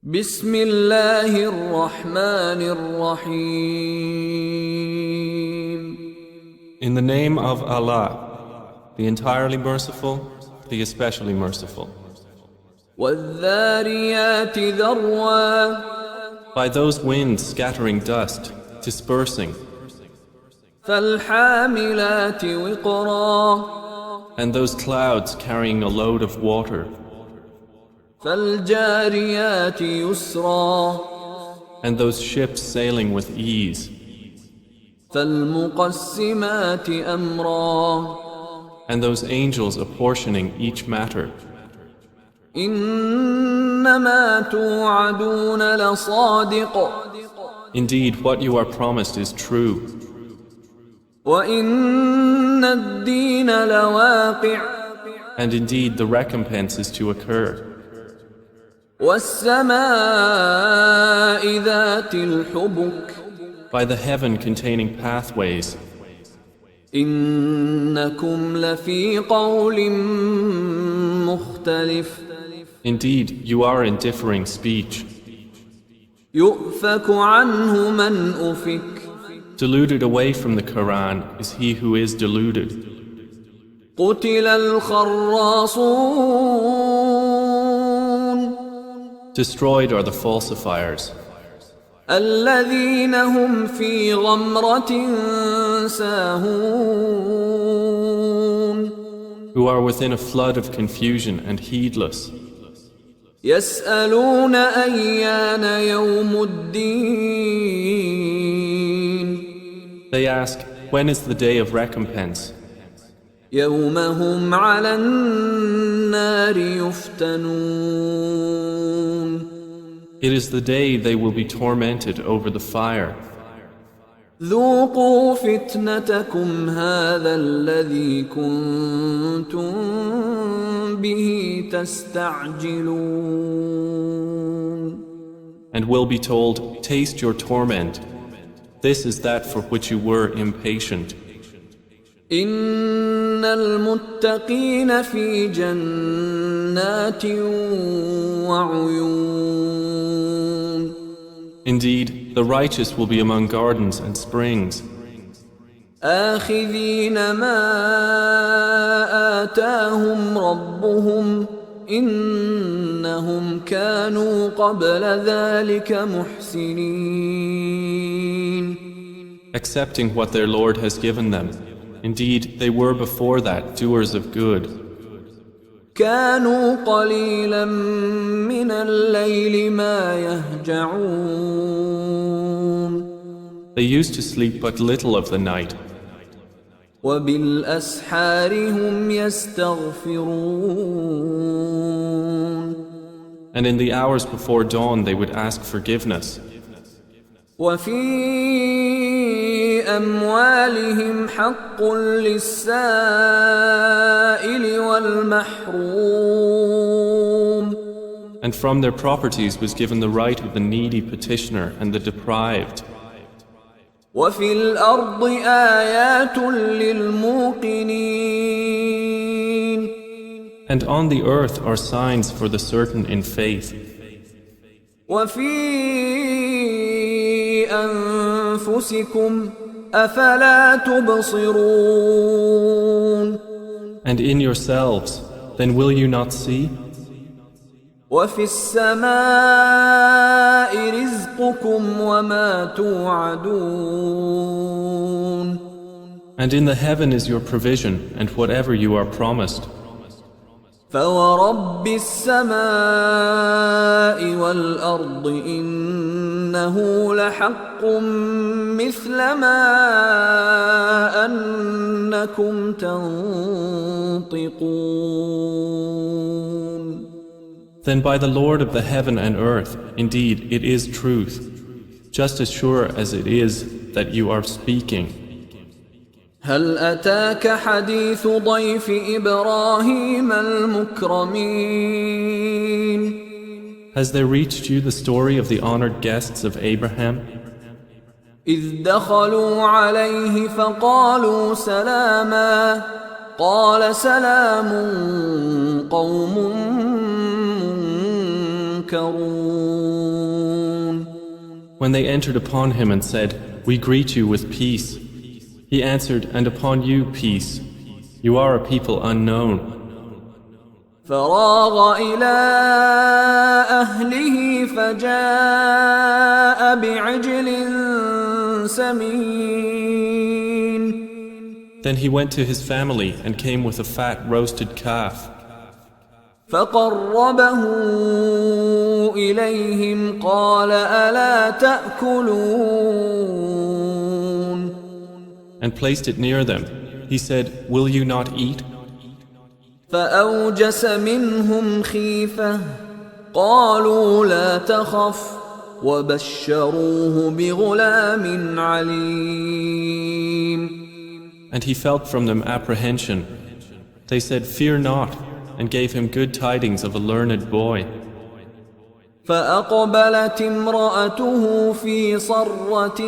بسم الله الرحمن الرحيم. In the name of Allah, the entirely merciful, the especially merciful. والذاريات ذروا. By those winds scattering dust, dispersing, فالحاملات وقرا. and those clouds carrying a load of water, فالجاريات يسرا. and those ships sailing with ease, فالمقسمات أمرا. and those angels apportioning each matter. إنما توعدون لصادق. Indeed, what you are promised is true, وإن الدين لواقع. and indeed the recompense is to occur. والسماء ذات الحبك. By the heaven containing pathways, إنكم لفي قول مختلف. indeed you are in differing speech. يؤفك عنه من أفك. Deluded away from the Quran is he who is deluded. قتل الخراصون. Destroyed are the falsifiers, الذين هم في غمرة ساهون. who are within a flood of confusion and heedless. يسألون أيان يوم الدين. They ask, when is the day of recompense? يوم هم على النار يفتنون. It is the day they will be tormented over the fire. ذوقوا فتنتكم هذا الذي كنتم به تستعجلون. And will be told, taste your torment. This is that for which you were impatient. إن المتقين في جنات وعيون. Indeed, the righteous will be among gardens and springs, آخذين ما آتاهم ربهم إنهم كانوا قبل ذلك محسنين. accepting what their Lord has given them. Indeed, they were before that doers of good. كانوا قليلا من الليل ما يهجعون. They used to sleep but little of the night, وبالأسحار هم يستغفرون. and in the hours before dawn they would ask forgiveness. وفي أموالهم حق للسائل والمحروم. And from their properties was given the right of the needy petitioner and the deprived. وفي الأرض آيات للموقنين. And on the earth are signs for the certain in faith. وفي أنفسكم أفلا تبصرون. And in yourselves, then will you not see? وفي السماء رزقكم وما توعدون. And in the heaven is your provision and whatever you are promised. فورب السماء والأرض إنه لحق مثل ما أنكم تنطقون. Then by the Lord of the heaven and earth, indeed it is truth, just as sure as it is that you are speaking. هل أتاك حديث ضيف إبراهيم المكرمين. Has there reached you the story of the honored guests of Abraham? إذ دخلوا عليه فقالوا سلاما قال سلام قوم مُنكَرُونَ. When they entered upon him and said, "We greet you with peace," he answered, "And upon you peace. You are a people unknown." فراغ إلى أهله فجاء بعجل سمين. Then he went to his family and came with a fat roasted calf. فقربه إليهم قال ألا تأكلون. And placed it near them. He said, "Will you not eat?" فأوجس منهم خيفة قالوا لا تخف وبشروه بغلام عليم. And he felt from them apprehension. They said, "Fear not," and gave him good tidings of a learned boy. فأقبلت امرأته في صرة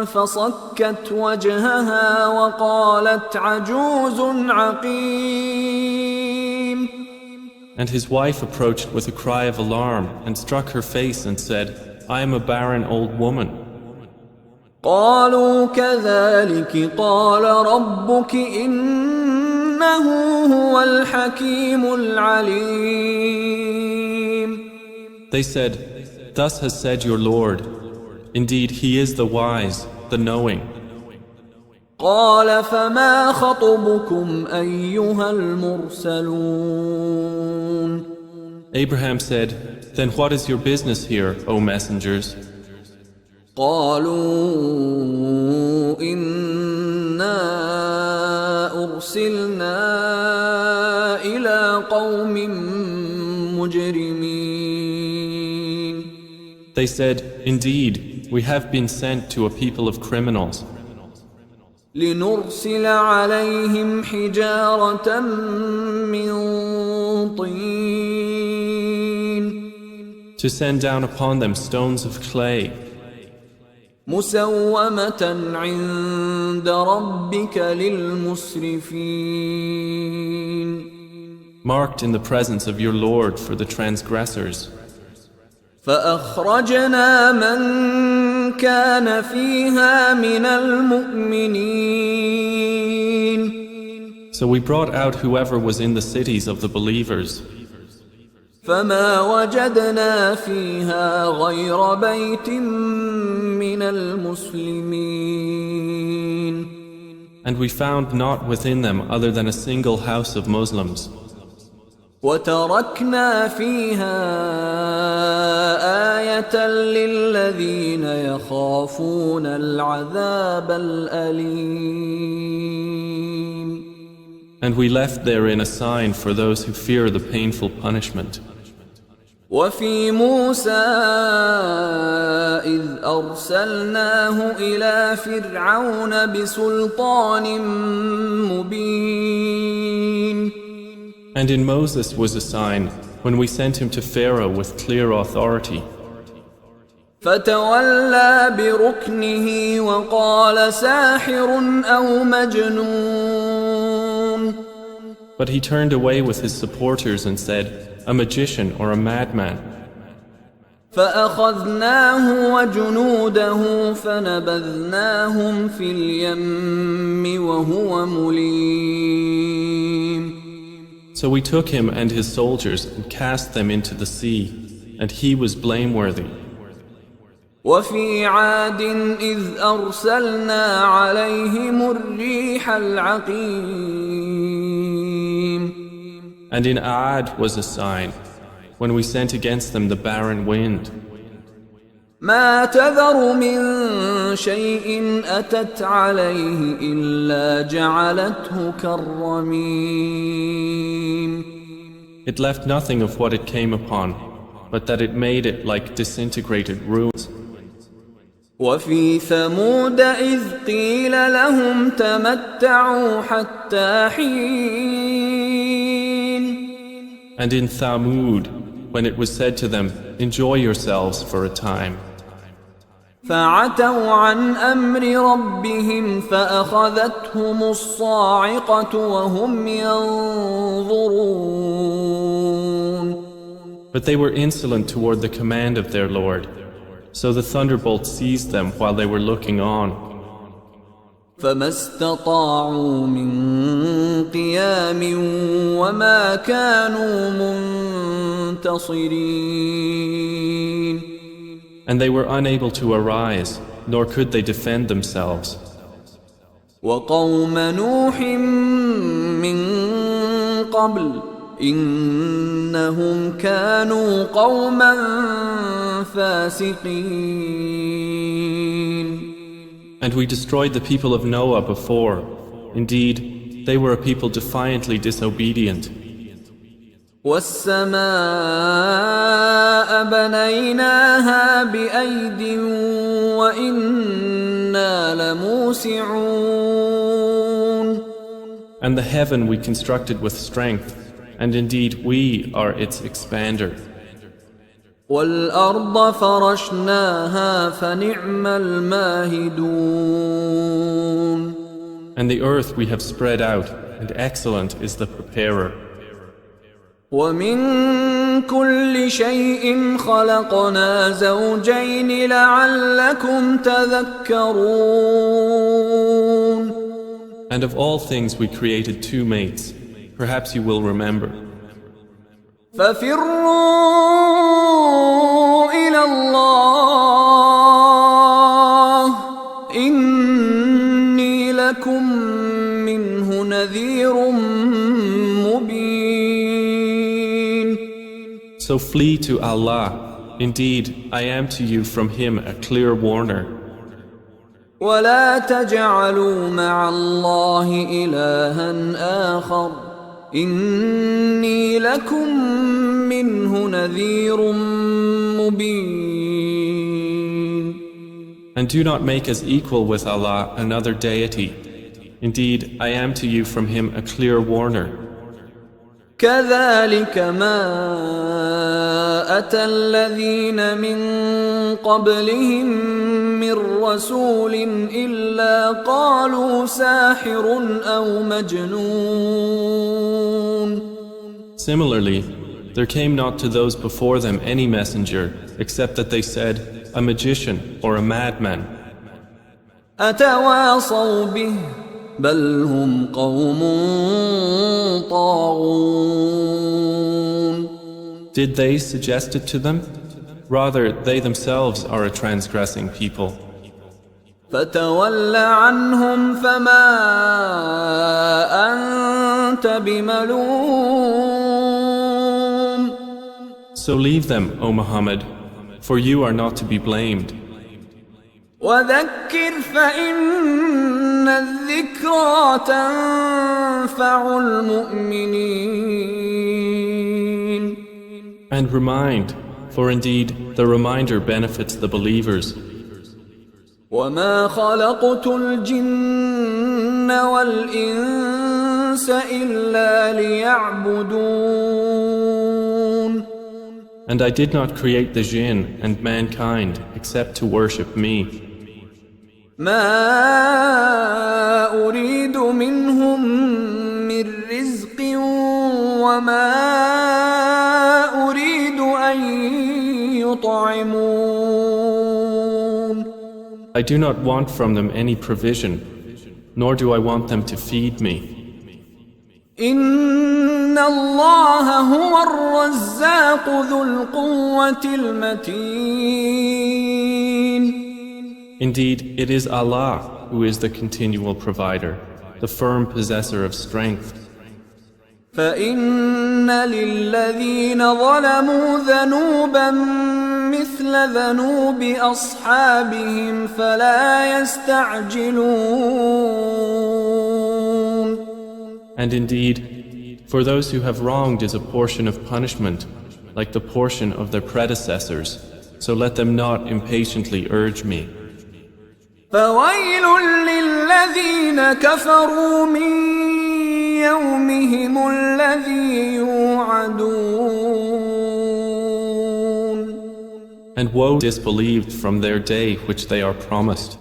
فصكت وجهها وقالت عجوز عقيم. And his wife approached with a cry of alarm and struck her face and said, "I am a barren old woman." قالوا كذلك قال ربك إنه هو الحكيم العليم. They said, "Thus has said your Lord. Indeed, He is the wise, the knowing." قال فما خطبكم أيها المرسلون. Abraham said, "Then what is your business here, O messengers?" قالوا إنا أرسلنا إلى قوم مجرمين. They said, "Indeed, we have been sent to a people of criminals. لنرسل عليهم حجارة من طين. To send down upon them stones of clay, مسومة عند ربك للمسرفين. marked in the presence of your Lord for the transgressors. فأخرجنا من كان فيها من المؤمنين. So we brought out whoever was in the cities of the believers. فما وجدنا فيها غير بيت من المسلمين. And we found not within them other than a single house of Muslims. وتركنا فيها آية للذين يخافون العذاب الأليم. And we left therein a sign for those who fear the painful punishment. وفي موسى إذ أرسلناه إلى فرعون بسلطان مبين. And in Moses was a sign when we sent him to Pharaoh with clear authority. فتولى بركنه وقال ساحر أو مجنون. But he turned away with his supporters and said, "A magician or a madman." فأخذناه وجنوده فنبذناهم في اليم وهو مليم. So we took him and his soldiers and cast them into the sea, and he was blameworthy. وفي عاد إذ أرسلنا عليهم الريح العقيم. And in Aad was a sign, when we sent against them the barren wind. ما تذر من شيء أتت عليه إلا جعلته كالرميم. It left nothing of what it came upon, but that it made it like disintegrated ruins. وفي ثمود إذ قيل لهم تمتعوا حتى حين. And in Thamud, when it was said to them, "Enjoy yourselves for a time." فعتوا عن أمر ربهم فأخذتهم الصاعقة وهم ينظرون. But they were insolent toward the command of their Lord. So the thunderbolt seized them while they were looking on. فما استطاعوا من قيام وما كانوا منتصرين. And they were unable to arise, nor could they defend themselves. وقوم نوح من قبل إنهم كانوا قوما فاسقين. And we destroyed the people of Noah before. Indeed, they were a people defiantly disobedient. والسماء بنيناها بأيد وإنا لموسعون. And the heaven we constructed with strength, and indeed we are its expander. والأرض فرشناها فنعم الماهدون. And the earth we have spread out, and excellent is the preparer. ومن كل شيء خلقنا زوجين لعلكم تذكرون. And of all things we created two mates. Perhaps you will remember. ففروا إلى الله إني لكم منه نذير مبين. So flee to Allah. Indeed, I am to you from Him a clear warner. ولا تجعلوا مع الله إلها آخر إني لكم منه نذير مبين. And do not make us equal with Allah another deity. Indeed, I am to you from Him a clear warner. كذلك ما أتى الذين من قبلهم من رسول إلا قالوا ساحر أو مجنون. Similarly, there came not to those before them any messenger except that they said, a magician or a madman. أتواصوا به بل هم قوم طاغون. Did they suggest it to them? Rather, they themselves are a transgressing people. فتول عنهم فما أنت بملوم. So leave them, O Muhammad, for you are not to be blamed. وذكر فإن الذكرى تنفع المؤمنين. And remind, for indeed the reminder benefits the believers. وما خلقت الجن والإنس إلا ليعبدون. And I did not create the jinn and mankind except to worship me. ما أريد منهم من رزق وما أريد أن يطعمون. I do not want from them any provision, nor do I want them to feed me. إن الله هو الرزاق ذو القوة المتين. Indeed, it is Allah who is the continual provider, the firm possessor of strength. فإن للذين ظلموا ذنوبا مثل ذنوب أصحابهم فلا يستعجلون. And indeed, for those who have wronged is a portion of punishment, like the portion of their predecessors, so let them not impatiently urge me. فويل للذين كفروا من يومهم الذي يوعدون. And woe disbelieved from their day which they are promised.